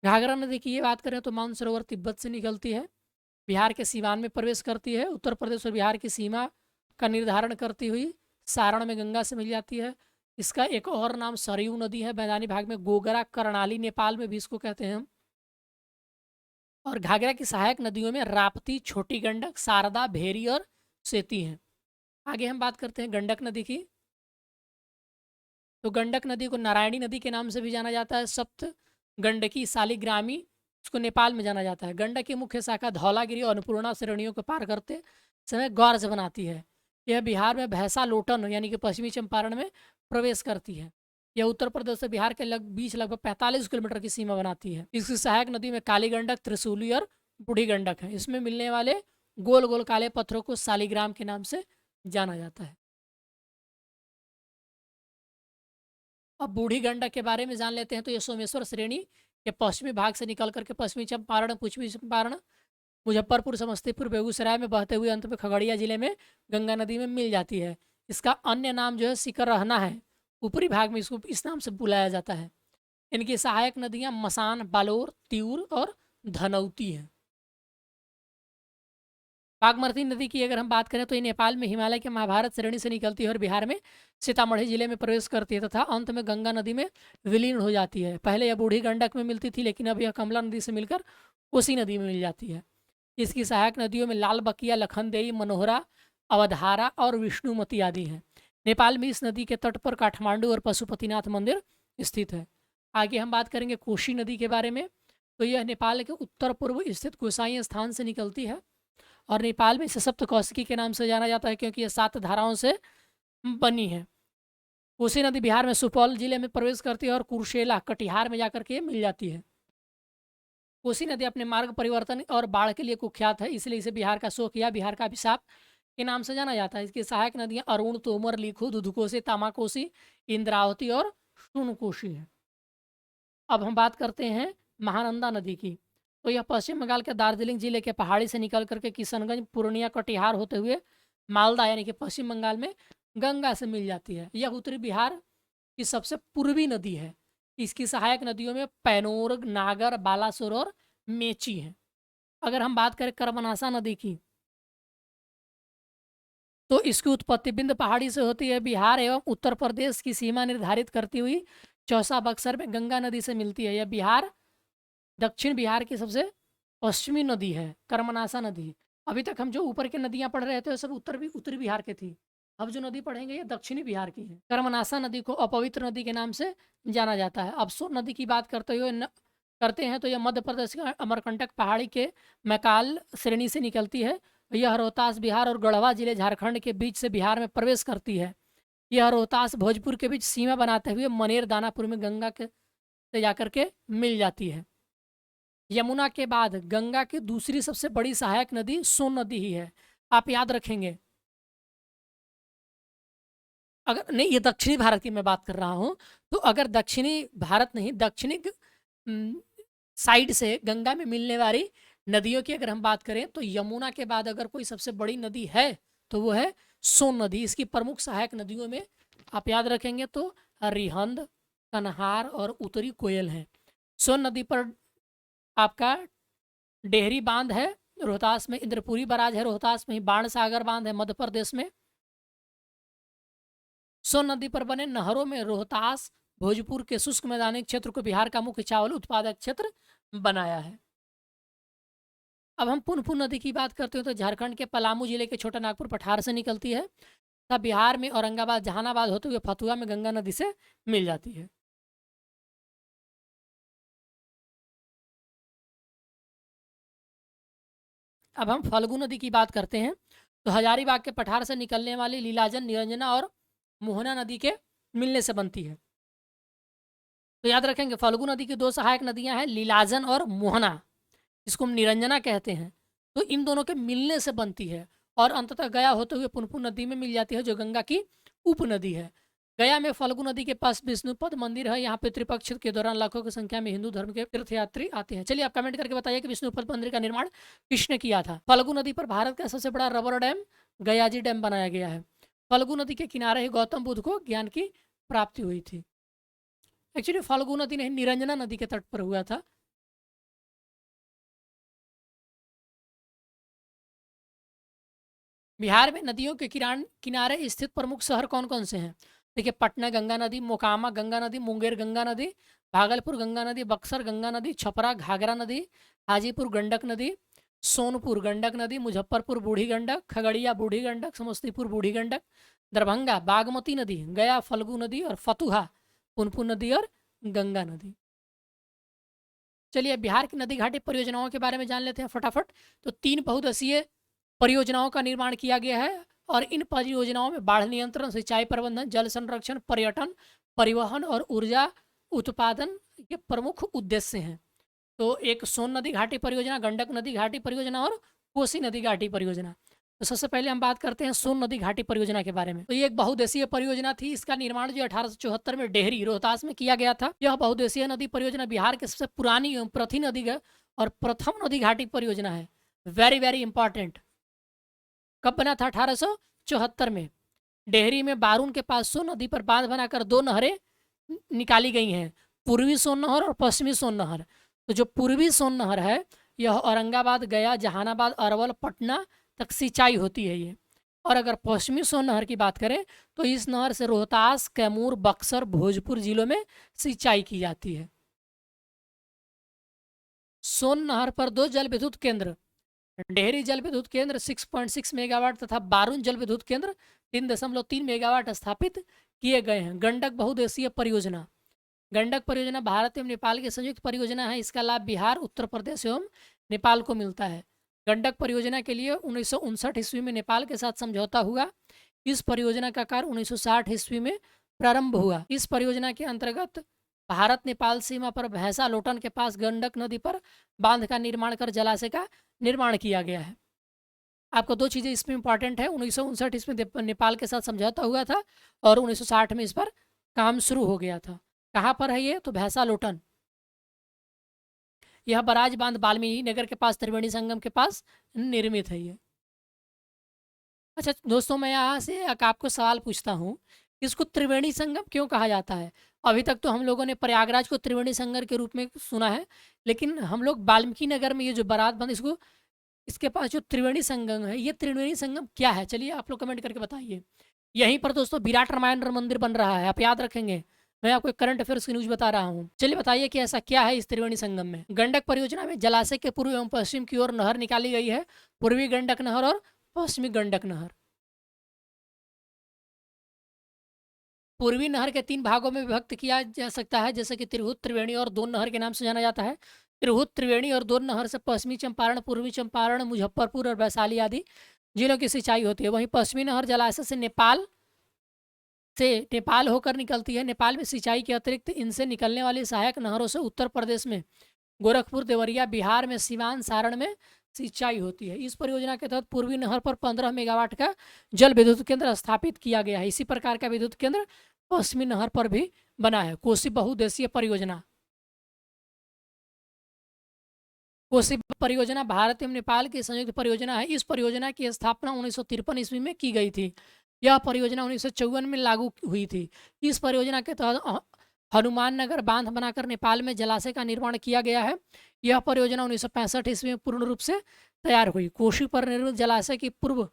घाघरा नदी की ये बात करें तो मानसरोवर तिब्बत से निकलती है, बिहार के सीवान में प्रवेश करती है, उत्तर प्रदेश और बिहार की सीमा का निर्धारण करती हुई सारण में गंगा से मिल जाती है। इसका एक और नाम सरयू नदी है। मैदानी भाग में गोगरा, कर्णाली, नेपाल में भी इसको कहते हैं हम। और घाघरा की सहायक नदियों में राप्ती, छोटी गंडक, शारदा, भेरी और सेती हैं। आगे हम बात करते हैं गंडक नदी की। तो गंडक नदी को नारायणी नदी के नाम से भी जाना जाता है। सप्त गंडकी, शालिग्रामी, इसको नेपाल में जाना जाता है। गंडक की मुख्य शाखा धौलागिरी और अन्नपूर्णा श्रेणियों को पार करते समय गौर से बनाती है। यह बिहार में भैंसा लोटन यानी कि पश्चिमी चंपारण में प्रवेश करती है। यह उत्तर प्रदेश से बिहार के लगभग 45 किलोमीटर की सीमा बनाती है। इसकी सहायक नदी में काली गंडक, त्रिशूली और बूढ़ी गंडक है। इसमें मिलने वाले गोल गोल काले पत्थरों को शालिग्राम के नाम से जाना जाता है। अब बूढ़ी गंडक के बारे में जान लेते हैं। तो ये सोमेश्वर श्रेणी के पश्चिमी भाग से निकल करके पश्चिमी चंपारण, पूर्वी चंपारण, मुजफ्फरपुर, समस्तीपुर, बेगूसराय में बहते हुए अंत में खगड़िया जिले में गंगा नदी में मिल जाती है। इसका अन्य नाम जो है सिकरहना है। ऊपरी भाग में इसको इस नाम से बुलाया जाता है। इनकी सहायक नदियां मसान, बालोर, तिऊर और धनौती हैं। बागमती नदी की अगर हम बात करें तो ये नेपाल में हिमालय के महाभारत श्रेणी से निकलती है और बिहार में सीतामढ़ी जिले में प्रवेश करती है तथा अंत में गंगा नदी में विलीन हो जाती है। पहले यह बूढ़ी गंडक में मिलती थी, लेकिन अब यह कमला नदी से मिलकर कोसी नदी में मिल जाती है। इसकी सहायक नदियों में लाल बकिया, लखनदेई, मनोहरा, अवधारा और विष्णुमती आदि हैं। नेपाल में इस नदी के तट पर काठमांडू और पशुपतिनाथ मंदिर स्थित है। आगे हम बात करेंगे कोशी नदी के बारे में। तो यह नेपाल के उत्तर पूर्व स्थित गोसाई स्थान से निकलती है और नेपाल में इसे सप्तकोशिकी के नाम से जाना जाता है, क्योंकि यह 7 धाराओं से बनी है। कोसी नदी बिहार में सुपौल जिले में प्रवेश करती है और कुर्सेला, कटिहार में जाकर के मिल जाती है। कोसी नदी अपने मार्ग परिवर्तन और बाढ़ के लिए कुख्यात है, इसलिए इसे बिहार का शोक या बिहार का अभिशाप के नाम से जाना जाता है। इसकी सहायक नदियां अरुण, तोमर, लिखू, दुधकोसी, तामाकोसी, इंद्रावती और सोनकोशी हैं। अब हम बात करते हैं महानंदा नदी की। तो यह पश्चिम बंगाल के दार्जिलिंग जिले के पहाड़ी से निकल करके किशनगंज, पूर्णिया, कटिहार होते हुए मालदा यानी कि पश्चिम बंगाल में गंगा से मिल जाती है। यह उत्तरी बिहार की सबसे पूर्वी नदी है। इसकी सहायक नदियों में पैनोर, नागर, बालासोर और मेची हैं। अगर हम बात करें कर्मनासा नदी की, तो इसकी उत्पत्ति बिंद पहाड़ी से होती है। बिहार एवं उत्तर प्रदेश की सीमा निर्धारित करती हुई चौसा बक्सर में गंगा नदी से मिलती है। यह बिहार, दक्षिण बिहार की सबसे पश्चिमी नदी है कर्मनासा नदी। अभी तक हम जो ऊपर की नदियां पढ़ रहे थे सब उत्तरी बिहार के थी। अब जो नदी पढ़ेंगे ये दक्षिणी बिहार की है। कर्मनासा नदी को अपवित्र नदी के नाम से जाना जाता है। अब सोन नदी की बात करते हैं तो यह मध्य प्रदेश के अमरकंटक पहाड़ी के मैकाल श्रेणी से निकलती है। यह रोहतास बिहार और गढ़वा जिले झारखंड के बीच से बिहार में प्रवेश करती है। यह रोहतास भोजपुर के बीच सीमा बनाते हुए मनेर, दानापुर में गंगा के से जाकर के मिल जाती है। यमुना के बाद गंगा की दूसरी सबसे बड़ी सहायक नदी सोन नदी ही है। आप याद रखेंगे। अगर नहीं, ये दक्षिणी भारत की मैं बात कर रहा हूं। तो अगर दक्षिणी भारत नहीं, दक्षिणी साइड से गंगा में मिलने वाली नदियों की अगर हम बात करें तो यमुना के बाद अगर कोई सबसे बड़ी नदी है तो वो है सोन नदी। इसकी प्रमुख सहायक नदियों में आप याद रखेंगे तो रिहंद, कन्हार और उत्तरी कोयल है। सोन नदी पर आपका डेहरी बांध है रोहतास में, इंद्रपुरी बराज है रोहतास में, बाण सागर बांध है मध्य प्रदेश में। सोन नदी पर बने नहरों में रोहतास, भोजपुर के शुष्क मैदानी क्षेत्र को बिहार का मुख्य चावल उत्पादक क्षेत्र बनाया है। अब हम पुनपुन नदी की बात करते हैं तो झारखंड के पलामू जिले के छोटा नागपुर पठार से निकलती है तब बिहार में औरंगाबाद जहानाबाद होते हुए फतुहा में गंगा नदी से मिल जाती है। अब हम फल्गु नदी की बात करते हैं तो हजारीबाग के पठार से निकलने वाली लीलाजन, निरंजना और मोहना नदी के मिलने से बनती है। तो याद रखेंगे फल्गु नदी की दो सहायक नदियां हैं लीलाजन और मोहना, इसको हम निरंजना कहते हैं। तो इन दोनों के मिलने से बनती है और अंततः गया होते हुए पुनपुन नदी में मिल जाती है जो गंगा की उपनदी है। गया में फल्गु नदी के पास विष्णुपद मंदिर है। यहाँ पे पितृपक्ष के दौरान लाखों की संख्या में हिंदू धर्म के तीर्थयात्री आते हैं। चलिए आप कमेंट करके बताइए कि विष्णुपद मंदिर का निर्माण किसने किया था। फल्गु नदी पर भारत का सबसे बड़ा रबर डैम गयाजी डैम बनाया गया है। फल्गु नदी के किनारे ही गौतम बुद्ध को ज्ञान की प्राप्ति हुई थी। एक्चुअली फल्गु नदी नहीं, निरंजना नदी के तट पर हुआ था। बिहार में नदियों के किनारे स्थित प्रमुख शहर कौन कौन से हैं? देखिए पटना गंगा नदी, मोकामा गंगा नदी, मुंगेर गंगा नदी, भागलपुर गंगा नदी, बक्सर गंगा नदी, छपरा घाघरा नदी, हाजीपुर गंडक नदी, सोनपुर गंडक नदी, मुजफ्फरपुर बूढ़ी गंडक, खगड़िया बूढ़ी गंडक, समस्तीपुर बूढ़ी गंडक, दरभंगा बागमती नदी, गया फल्गु नदी और फतुहा पुनपुन नदी और गंगा नदी। चलिए बिहार की नदी घाटी परियोजनाओं के बारे में जान लेते हैं फटाफट। तो 3 बहुउद्देशीय परियोजनाओं का निर्माण किया गया है और इन परियोजनाओं में बाढ़ नियंत्रण, सिंचाई प्रबंधन, जल संरक्षण, पर्यटन, परिवहन और ऊर्जा उत्पादन ये प्रमुख उद्देश्य हैं। तो एक सोन नदी घाटी परियोजना, गंडक नदी घाटी परियोजना और कोसी नदी घाटी परियोजना। तो सबसे पहले हम बात करते हैं सोन नदी घाटी परियोजना के बारे में। तो ये एक बहुउद्देशीय परियोजना थी। इसका निर्माण जो 1874 में डेहरी रोहतास में किया गया था। यह बहुउद्देशीय नदी परियोजना बिहार की सबसे पुरानी एवं प्रथम नदी और प्रथम नदी घाटी परियोजना है। Very very important. कब बना था? 1874 में। डेहरी में बारून के पास सोन नदी पर बांध बनाकर 2 नहरें निकाली गई हैं, पूर्वी सोन नहर और पश्चिमी सोन नहर। तो जो पूर्वी सोन नहर है यह औरंगाबाद, गया, जहानाबाद, अरवल, पटना तक सिंचाई होती है ये। और अगर पश्चिमी सोन नहर की बात करें तो इस नहर से रोहतास, कैमूर, बक्सर, भोजपुर जिलों में सिंचाई की जाती है। सोन नहर पर 2 जल विद्युत केंद्र, डेहरी जल विद्युत केंद्र 6.6 मेगावाट तथा बारून जल विद्युत केंद्र 3.3 मेगावाट स्थापित किए गए हैं। गंडक बहुउद्देशीय परियोजना, गंडक परियोजना भारत एवं नेपाल की संयुक्त परियोजना है। इसका लाभ बिहार, उत्तर प्रदेश एवं नेपाल को मिलता है। गंडक परियोजना के लिए 1959 ईस्वी में नेपाल के साथ समझौता हुआ। इस परियोजना का कार्य 1960 ईस्वी में प्रारंभ हुआ। इस परियोजना के अंतर्गत भारत नेपाल सीमा पर भैंसा लोटन के पास गंडक नदी पर बांध का निर्माण कर जलाशय का निर्माण किया गया है। आपको 2 चीज़ें इसमें इंपॉर्टेंट है। 1959 ईस्वी में नेपाल के साथ समझौता हुआ था और 1960 में इस पर काम शुरू हो गया था। कहाँ पर है ये? तो भैंसा लोटन। यह बराज बांध वाल्मीकि नगर के पास त्रिवेणी संगम के पास निर्मित है ये। अच्छा दोस्तों, मैं यहाँ से एक आपको सवाल पूछता हूँ, इसको त्रिवेणी संगम क्यों कहा जाता है? अभी तक तो हम लोगों ने प्रयागराज को त्रिवेणी संगम के रूप में सुना है, लेकिन हम लोग वाल्मीकि नगर में ये जो बारात बंद इसके पास जो त्रिवेणी संगम है, ये त्रिवेणी संगम क्या है? चलिए आप लोग कमेंट करके बताइए। यहीं पर दोस्तों विराट रामायण मंदिर बन रहा है, आप याद रखेंगे। मैं आपको एक करंट अफेयर्स की न्यूज बता रहा हूँ। चलिए बताइए कि ऐसा क्या है इस त्रिवेणी संगम में। गंडक परियोजना में जलाशय के पूर्व एवं पश्चिम की ओर नहर निकाली गई है, पूर्वी गंडक नहर और पश्चिमी गंडक नहर। पूर्वी नहर के 3 भागों में विभक्त किया जा सकता है, जैसे कि तिरहुत, त्रिवेणी और दोन नहर के नाम से जाना जाता है। तिरहुत, त्रिवेणी और दोन नहर से पश्चिमी चंपारण, पूर्वी चंपारण, मुजफ्फरपुर और वैशाली आदि जिलों की सिंचाई होती है। वहीं पश्चिमी नहर जलाशय से नेपाल होकर निकलती है। नेपाल में सिंचाई के अतिरिक्त इनसे निकलने वाली सहायक नहरों से उत्तर प्रदेश में गोरखपुर, देवरिया, बिहार में सीवान, सारण में सिंचाई होती है। इस परियोजना के तहत पूर्वी नहर पर 15 मेगावाट का जल विद्युत केंद्र स्थापित किया गया है। इसी प्रकार का विद्युत केंद्र पश्चिमी नहर पर भी बना है। कोसी बहुउद्देशीय परियोजना, कोसी परियोजना भारत एवं नेपाल की संयुक्त परियोजना है। इस परियोजना की स्थापना 1953 ईस्वी में की गई थी। यह परियोजना 1954 में लागू हुई थी। इस परियोजना के तहत हनुमान नगर बांध बनाकर नेपाल में जलाशय का निर्माण किया गया है। यह परियोजना 1965 ईस्वी में पूर्ण रूप से तैयार हुई। कोसी पर निर्मित जलाशय की पूर्व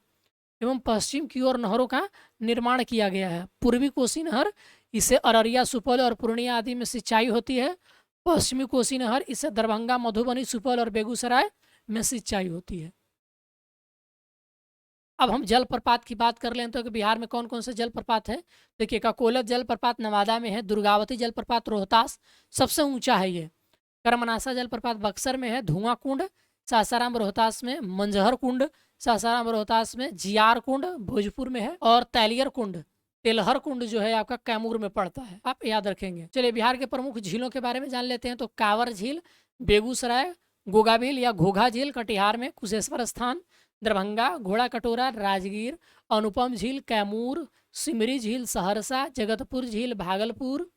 एवं पश्चिम की ओर नहरों का निर्माण किया गया है। पूर्वी कोसी नहर, इससे अररिया, सुपौल और पूर्णिया आदि में सिंचाई होती है। पश्चिमी कोसी नहर, इससे दरभंगा, मधुबनी, सुपौल और बेगूसराय में सिंचाई होती है। अब हम जलप्रपात की बात कर लें तो कि बिहार में कौन कौन से जलप्रपात है। देखिए, ककोलत जलप्रपात नवादा में है, दुर्गावती जलप्रपात रोहतास सबसे ऊंचा है ये, कर्मनासा जलप्रपात बक्सर में है, धुआं कुंड सासाराम रोहतास में, मंजहर कुंड सासाराम रोहतास में, जियार कुंड भोजपुर में है, और तैलियर कुंड तेलहर कुंड जो है आपका कैमूर में पड़ता है, आप याद रखेंगे। चलिए बिहार के प्रमुख झीलों के बारे में जान लेते हैं। तो कांवर झील बेगूसराय, गोगाबिल या घोघा झील कटिहार में, कुशेश्वर स्थान दरभंगा, घोड़ा कटोरा राजगीर, अनुपम झील कैमूर, सिमरी झील सहरसा, जगतपुर झील भागलपुर,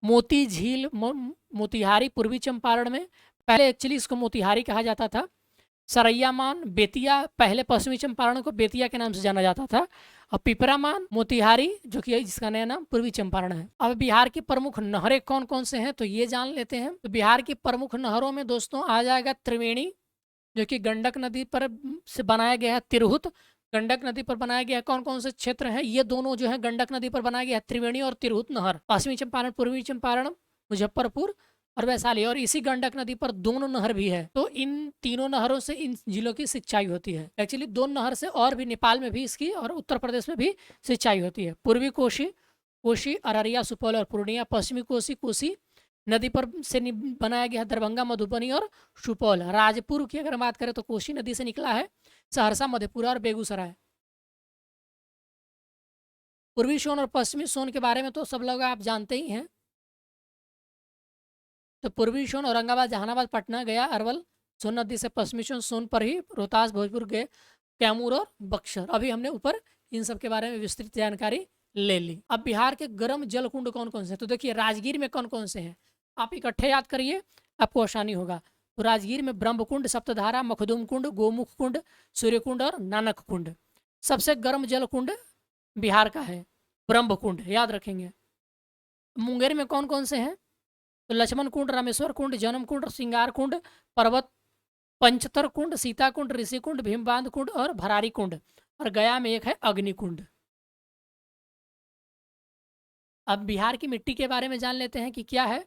मोती झील मोतिहारी पूर्वी चंपारण में, पहले एक्चुअली इसको मोतिहारी कहा जाता था। सरैयामान बेतिया, पहले पश्चिमी चंपारण को बेतिया के नाम से जाना जाता था, और पिपरामान मोतिहारी जो कि जिसका नया नाम पूर्वी चंपारण है। अब बिहार की प्रमुख नहरें कौन कौन से हैं तो ये जान लेते हैं। तो बिहार की प्रमुख नहरों में दोस्तों आ जाएगा त्रिवेणी, जो कि गंडक नदी पर से बनाया गया है, तिरहुत गंडक नदी पर बनाया गया है। कौन कौन से क्षेत्र हैं ये दोनों जो है गंडक नदी पर बनाया गया है, त्रिवेणी और तिरहुत नहर, पश्चिमी चंपारण पूर्वी चंपारण मुजफ्फरपुर और वैशाली, और इसी गंडक नदी पर दोनों नहर भी है। तो इन तीनों नहरों से इन जिलों की सिंचाई होती है। एक्चुअली दो नहर से और भी नेपाल में भी इसकी और उत्तर प्रदेश में भी सिंचाई होती है। पूर्वी कोशी, कोशी अररिया सुपौल और पूर्णिया, पश्चिमी कोसी, कोसी नदी पर से बनाया गया है, दरभंगा मधुबनी और सुपौल। राजपुर की अगर बात करें तो कोसी नदी से निकला है, सहरसा मधेपुरा और बेगूसराय। पूर्वी सोन और पश्चिमी सोन के बारे में तो सब लोग आप जानते ही हैं। तो पूर्वी सोन औरंगाबाद, जहानाबाद, पटना, गया, अरवल, सोन नदी से पश्चिमी सोन पर ही रोहतास, भोजपुर, गए, कैमूर और बक्सर। अभी हमने ऊपर इन सब के बारे में विस्तृत जानकारी ले ली। अब बिहार के गर्म जल कुंड कौन कौन से, तो देखिए राजगीर में कौन कौन से हैं आप इकट्ठे याद करिए, आपको आसानी होगा। तो राजगीर में ब्रह्म कुंड, सप्तधारा, मखदूम कुंड, गोमुख कुंड, सूर्य कुंड और नानक कुंड। सबसे गर्म जल कुंड बिहार का है ब्रह्म कुंड, याद रखेंगे। मुंगेर में कौन कौन से हैं तो लक्ष्मण कुंड, रामेश्वर कुंड, जन्म कुंड, श्रृंगार कुंड, पर्वत पंचतर कुंड, सीता कुंड, ऋषि कुंड, भीमबांध कुंड और भरारी कुंड। और गया में एक है अग्नि कुंड। अब बिहार की मिट्टी के बारे में जान लेते हैं कि क्या है।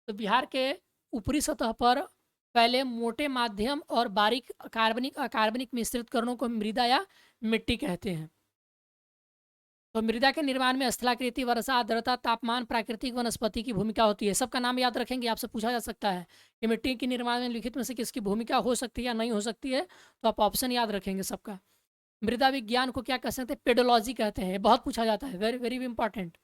तो बिहार के ऊपरी सतह पर पहले मोटे, माध्यम और बारीक कार्बनिक अकार्बनिक मिश्रित कणों को मृदा या मिट्टी कहते हैं। तो मृदा के निर्माण में स्थलाकृति, वर्षा, आर्द्रता, तापमान, प्राकृतिक वनस्पति की भूमिका होती है। सबका नाम याद रखेंगे, आपसे पूछा जा सकता है कि मिट्टी के निर्माण में लिखित में से किसकी भूमिका हो सकती है या नहीं हो सकती है, तो आप ऑप्शन याद रखेंगे सबका। मृदा विज्ञान को क्या कह सकते हैं, पेडोलॉजी कहते हैं, बहुत पूछा जाता है, वेरी वेरी इंपॉर्टेंट।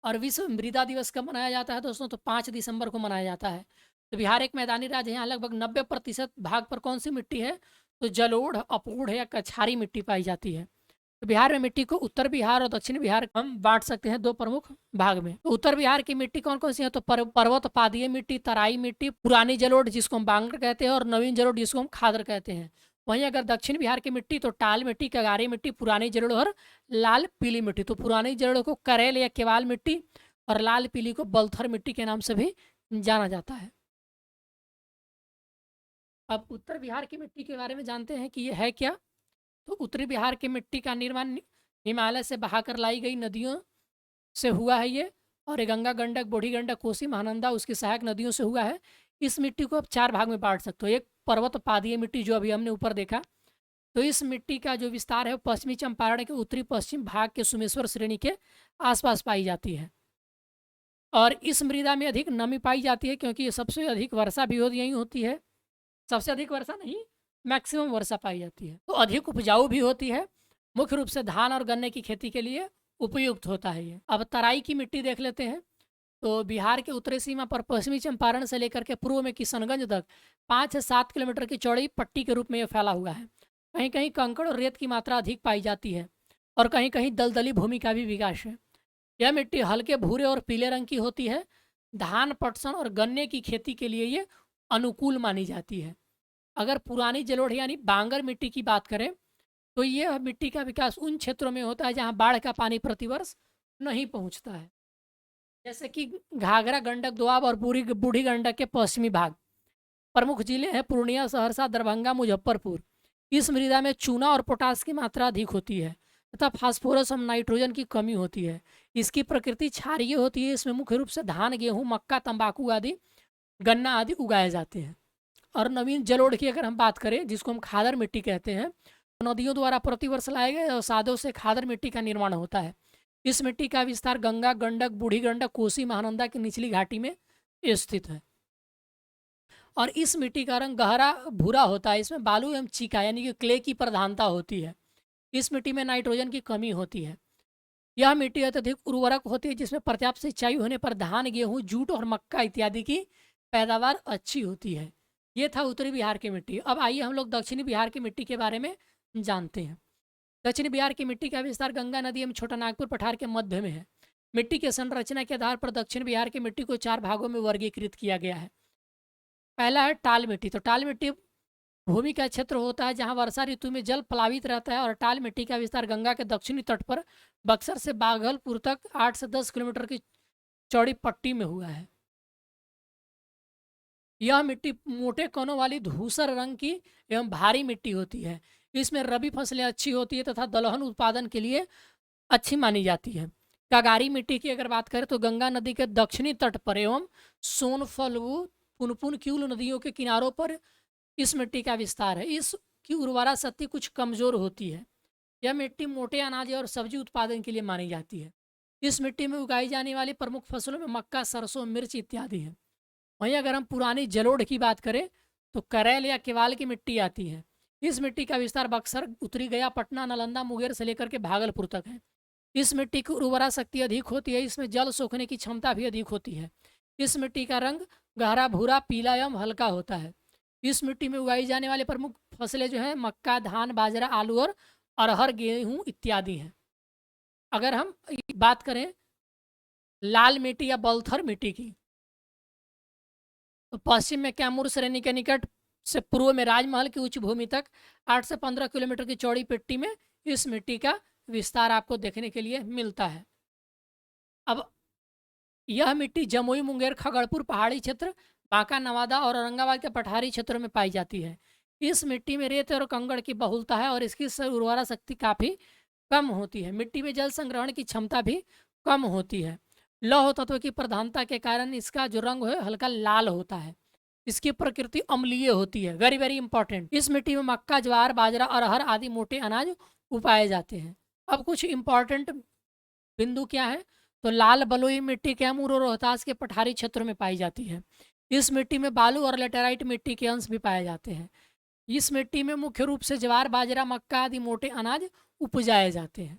और विश्व मृदा दिवस कब मनाया जाता है दोस्तों, तो 5 दिसंबर को मनाया जाता है। तो बिहार एक मैदानी राज्य है, यहाँ लगभग 90% भाग पर कौन सी मिट्टी है, तो जलोढ़, अपूढ़ या कछारी मिट्टी पाई जाती है। तो बिहार में मिट्टी को उत्तर बिहार और दक्षिण बिहार हम बांट सकते हैं दो प्रमुख भाग में। तो उत्तर बिहार की मिट्टी कौन कौन सी है, तो पर्वत पादीय मिट्टी, तराई मिट्टी, पुरानी जलोढ़ जिसको हम बांगर कहते हैं और नवीन जलोढ़ जिसको हम खादर कहते हैं। वहीं अगर दक्षिण बिहार की मिट्टी तो टाल मिट्टी, कगारी मिट्टी, पुरानी जलोढ़ और लाल पीली मिट्टी। तो पुरानी जलोढ़ को करेल या केवाल मिट्टी और लाल पीली को बलथर मिट्टी के नाम से भी जाना जाता है। अब उत्तर बिहार की मिट्टी के बारे में जानते हैं कि ये है क्या। तो उत्तरी बिहार की मिट्टी का निर्माण हिमालय से बहाकर लाई गई नदियों से हुआ है ये, और ये गंगा, गंडक, बूढ़ी गंडक, कोसी, महानंदा उसकी सहायक नदियों से हुआ है। इस मिट्टी को आप 4 भाग में बांट सकते हो। एक पर्वत पादीय मिट्टी जो अभी हमने ऊपर देखा, तो इस मिट्टी का जो विस्तार है वो पश्चिमी चंपारण के उत्तरी पश्चिम भाग के सुमेश्वर श्रेणी के आसपास पाई जाती है। और इस मृदा में अधिक नमी पाई जाती है क्योंकि सबसे अधिक वर्षा भी यहीं होती है। सबसे अधिक वर्षा नहीं, मैक्सिमम वर्षा पाई जाती है। तो अधिक उपजाऊ भी होती है, मुख्य रूप से धान और गन्ने की खेती के लिए उपयुक्त होता है ये। अब तराई की मिट्टी देख लेते हैं। तो बिहार के उत्तरी सीमा पर पश्चिमी चंपारण से लेकर के पूर्व में किशनगंज तक 5 से 7 किलोमीटर की चौड़ी पट्टी के रूप में यह फैला हुआ है। कहीं कहीं कंकड़ और रेत की मात्रा अधिक पाई जाती है और कहीं कहीं दलदली भूमि का भी विकास है। यह मिट्टी हल्के भूरे और पीले रंग की होती है। धान, पटसन और गन्ने की खेती के लिए ये अनुकूल मानी जाती है। अगर पुरानी जलोढ़ यानी बांगर मिट्टी की बात करें तो यह मिट्टी का विकास उन क्षेत्रों में होता है जहां बाढ़ का पानी प्रतिवर्ष नहीं पहुंचता है, जैसे कि घाघरा, गंडक, दोआब और बूढ़ी गंडक के पश्चिमी भाग। प्रमुख जिले हैं पूर्णिया, सहरसा, दरभंगा, मुजफ्फरपुर। इस मृदा में चूना और पोटास की मात्रा अधिक होती है तथा फास्फोरस और नाइट्रोजन की कमी होती है। इसकी प्रकृति क्षारीय होती है। इसमें मुख्य रूप से धान, गेहूं, मक्का, तंबाकू आदि गन्ना आदि उगाए जाते हैं। और नवीन जलोढ़ की अगर हम बात करें, जिसको हम खादर मिट्टी कहते हैं, तो नदियों द्वारा प्रतिवर्ष लाए गए अवसादों से खादर मिट्टी का निर्माण होता है। इस मिट्टी का विस्तार गंगा, गंडक, बूढ़ी गंडक, कोसी, महानंदा की निचली घाटी में स्थित है। और इस मिट्टी का रंग गहरा भूरा होता है। इसमें बालू एवं चीका यानी कि क्ले की प्रधानता होती है। इस मिट्टी में नाइट्रोजन की कमी होती है। यह मिट्टी अत्यधिक उर्वरक होती है, जिसमें पर्याप्त सिंचाई होने पर धान, गेहूं, जूट और मक्का इत्यादि की पैदावार अच्छी होती है। ये था उत्तरी बिहार की मिट्टी। अब आइए हम लोग दक्षिणी बिहार की मिट्टी के बारे में जानते हैं। दक्षिणी बिहार की मिट्टी का विस्तार गंगा नदी एवं छोटा नागपुर पठार के मध्य में है। मिट्टी के संरचना के आधार पर दक्षिण बिहार की मिट्टी को 4 भागों में वर्गीकृत किया गया है। पहला है टाल मिट्टी। तो टाल मिट्टी भूमि का क्षेत्र होता है जहां वर्षा ऋतु में जल प्लावित रहता है, और टाल मिट्टी का विस्तार गंगा के दक्षिणी तट पर बक्सर से बाघलपुर तक 8 से 10 किलोमीटर की चौड़ी पट्टी में हुआ है। यह मिट्टी मोटे कणों वाली धूसर रंग की एवं भारी मिट्टी होती है। इसमें रबी फसलें अच्छी होती है तथा दलहन उत्पादन के लिए अच्छी मानी जाती है। कागारी मिट्टी की अगर बात करें तो गंगा नदी के दक्षिणी तट पर एवं सोनफलगु, पुनपुन, क्यूल नदियों के किनारों पर इस मिट्टी का विस्तार है। इसकी उर्वरा शक्ति कुछ कमजोर होती है। यह मिट्टी मोटे अनाज और सब्जी उत्पादन के लिए मानी जाती है। इस मिट्टी में उगाई जाने वाली प्रमुख फसलों में मक्का, सरसों, मिर्च इत्यादि है। वहीं अगर हम पुरानी जलोढ़ की बात करें तो करेल या केवाल की मिट्टी आती है। इस मिट्टी का विस्तार बक्सर, उत्तरी गया, पटना, नालंदा, मुंगेर से लेकर के भागलपुर तक है। इस मिट्टी की उर्वरा शक्ति अधिक होती है। इसमें जल सोखने की क्षमता भी अधिक होती है। इस मिट्टी का रंग गहरा भूरा, पीला एवं हल्का होता है। इस मिट्टी में उगाई जाने वाली प्रमुख फसलें जो हैं मक्का, धान, बाजरा, आलू और अरहर, गेहूं इत्यादि हैं। अगर हम बात करें लाल मिट्टी या बलथर मिट्टी की, तो पश्चिम में कैमूर श्रेणी के निकट से पूर्व में राजमहल की उच्च भूमि तक 8 से 15 किलोमीटर की चौड़ी पट्टी में इस मिट्टी का विस्तार आपको देखने के लिए मिलता है। अब यह मिट्टी जमुई, मुंगेर, खगड़पुर पहाड़ी क्षेत्र, बांका, नवादा और औरंगाबाद के पठारी क्षेत्रों में पाई जाती है। इस मिट्टी में रेत और कंकड़ की बहुलता है और इसकी उर्वरा शक्ति काफ़ी कम होती है। मिट्टी में जल संग्रहण की क्षमता भी कम होती है। लौह तत्व की प्रधानता के कारण इसका जो रंग है हल्का लाल होता है। इसकी प्रकृति अम्लीय होती है। Very very important. इस मिट्टी में मक्का, ज्वार, बाजरा, अरहर आदि मोटे अनाज उगाए जाते हैं। अब कुछ इंपॉर्टेंट बिंदु क्या है, तो लाल बलुई मिट्टी कैमूर और रोहतास के पठारी क्षेत्रों में पाई जाती है। इस मिट्टी में बालू और लेटेराइट मिट्टी के अंश भी पाए जाते हैं। इस मिट्टी में मुख्य रूप से ज्वार, बाजरा, मक्का आदि मोटे अनाज उपजाए जाते हैं।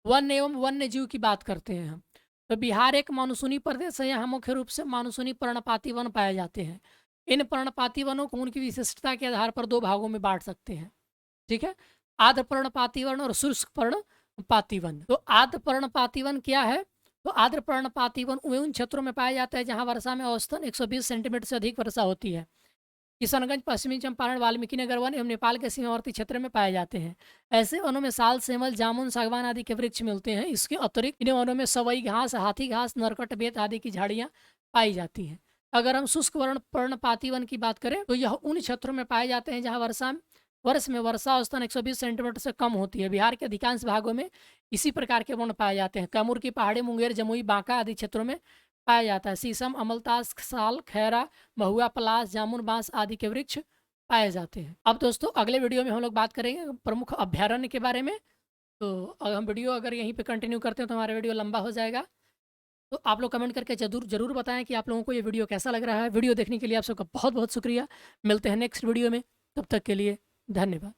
वन एवं वन्य जीव की बात करते हैं हम, तो बिहार एक मानसूनी प्रदेश है। यहाँ मुख्य रूप से मानसूनी पर्णपाती वन पाए जाते हैं। इन पर्णपाती वनों को उनकी विशिष्टता के आधार पर 2 भागों में बांट सकते हैं। ठीक है, आर्द्र पर्णपाती वन और शुष्क पर्णपाती वन। तो आर्द्र पर्णपाती वन क्या है, तो आर्द्र पर्णपाती वन उन क्षेत्रों में पाया जाता है जहाँ वर्षा में औसतन 120 सेंटीमीटर से अधिक वर्षा होती है। किशनगंज, पश्चिमी चंपारण, वाल्मीकि नगर वन एवं नेपाल के सीमावर्ती क्षेत्र में पाए जाते हैं। ऐसे वनों में साल, सेमल, जामुन, सागवान आदि के वृक्ष मिलते हैं। इसके अतिरिक्त इन वनों में सवई घास, हाथी घास, नरकट, बेत आदि की झाड़ियाँ पाई जाती हैं। अगर हम शुष्क पर्णपाती वन की बात करें तो यह उन क्षेत्रों में पाए जाते हैं जहाँ वर्ष में वर्षा औसतन 120 सेंटीमीटर से कम होती है। बिहार के अधिकांश भागों में इसी प्रकार के वन पाए जाते हैं। कैमूर की पहाड़ी, मुंगेर, जमुई, बांका आदि क्षेत्रों में पाया जाता है। शीशम, अमलतास, साल, खैरा, महुआ, पलास, जामुन, बांस आदि के वृक्ष पाए जाते हैं। अब दोस्तों अगले वीडियो में हम लोग बात करेंगे प्रमुख अभ्यारण्य के बारे में। तो हम वीडियो अगर यहीं पे कंटिन्यू करते हैं तो हमारा वीडियो लंबा हो जाएगा। तो आप लोग कमेंट करके जरूर बताएं कि आप लोगों को ये वीडियो कैसा लग रहा है। वीडियो देखने के लिए आप सबका बहुत बहुत शुक्रिया। मिलते हैं नेक्स्ट वीडियो में, तब तक के लिए धन्यवाद।